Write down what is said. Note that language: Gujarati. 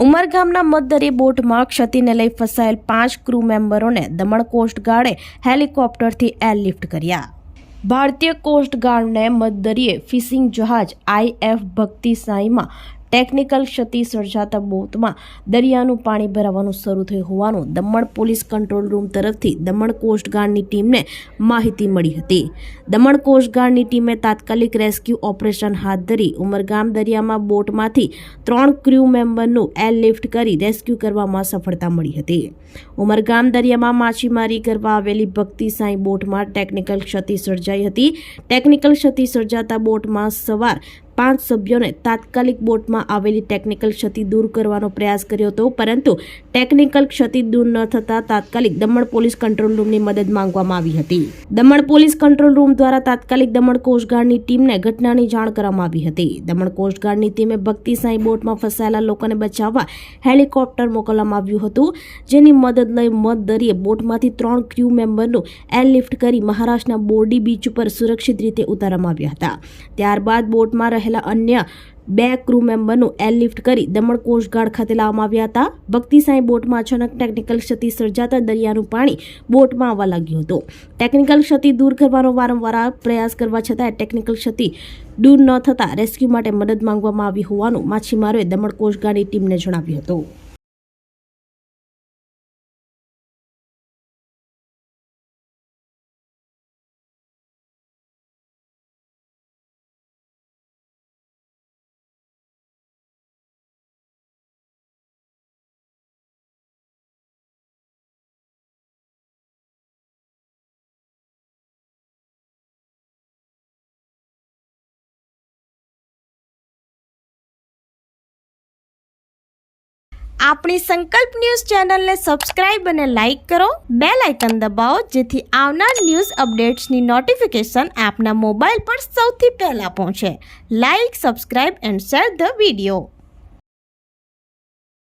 ઉમરગામના મધદરિયે બોટમાં ક્ષતિને લઈ ફસાયેલ 5 ક્રૂ મેમ્બરોને દમણ કોસ્ટગાર્ડે હેલિકોપ્ટરથી એરલિફ્ટ કર્યા। ભારતીય કોસ્ટગાર્ડને મધદરિયે ફિશિંગ જહાજ IF ભક્તિ સાઈમાં ટેકનિકલ ક્ષતિ સર્જાતા બોટમાં દરિયાનું પાણી ભરાવાનું શરૂ થયું હોવાનું દમણ પોલીસ કંટ્રોલ રૂમ તરફથી દમણ કોસ્ટગાર્ડની ટીમને માહિતી મળી હતી। દમણ કોસ્ટગાર્ડની ટીમે તાત્કાલિક રેસ્ક્યુ ઓપરેશન હાથ ધરી ઉમરગામ દરિયામાં બોટમાંથી 3 ક્રૂ મેમ્બરનું એરલિફ્ટ કરી રેસ્ક્યુ કરવામાં સફળતા મળી હતી। ઉમરગામ દરિયામાં માછીમારી કરવા આવેલી ભક્તિ સાઈ બોટમાં ટેકનિકલ ક્ષતિ સર્જાઈ હતી। ટેકનિકલ ક્ષતિ સર્જાતા બોટમાં સવાર 5 સભ્યોને તાત્કાલિક બોટમાં આવેલી ટેકનિકલ ક્ષતિ દૂર કરવાનો પ્રયાસ કર્યો હતો, પરંતુ ટેકનિકલ ક્ષતિ દૂર ન થતાં તાત્કાલિક દમણ પોલીસ કંટ્રોલ રૂમની મદદ માંગવામાં આવી હતી। દમણ પોલીસ કંટ્રોલ રૂમ દ્વારા તાત્કાલિક દમણ કોસ્ટગાર્ડની ટીમને ઘટનાની જાણ કરવામાં આવી હતી। દમણ કોસ્ટગાર્ડની ટીમે ભક્તિ સાઈ બોટમાં ફસાયેલા લોકોને બચાવવા હેલિકોપ્ટર મોકલવામાં આવ્યું હતું, જેની મદદ લઈ મધદરિયે બોટમાંથી 3 ક્રૂ મેમ્બરનું એરલિફ્ટ કરી મહારાષ્ટ્રના બોરડી બીચ ઉપર સુરક્ષિત રીતે ઉતારવામાં આવ્યા હતા। ત્યારબાદ બોટમાં અન્ય 2 ક્રૂ મેમ્બરનું એરલિફ્ટ કરી દમણ કોસ્ટગાર્ડ ખાતે લાવવામાં આવ્યા હતા। ભક્તિ સાઈ બોટમાં અચાનક ટેકનિકલ ક્ષતિ સર્જાતા દરિયાનું પાણી બોટમાં આવવા લાગ્યું હતું। ટેકનિકલ ક્ષતિ દૂર કરવાનો વારંવાર પ્રયાસ કરવા છતાં ટેકનિકલ ક્ષતિ દૂર ન થતાં રેસ્ક્યુ માટે મદદ માંગવામાં આવી હોવાનું માછીમારોએ દમણ કોસ્ટગાર્ડની ટીમને જણાવ્યું હતું। આપણી સંકલ્પ ન્યૂઝ ચેનલને સબસ્ક્રાઇબ અને લાઇક કરો, બેલ આઇકન દબાવો જેથી આવનાર ન્યૂઝ અપડેટ્સની નોટિફિકેશન આપના મોબાઈલ પર સૌથી પહેલા પહોંચે। Like, subscribe and share the video.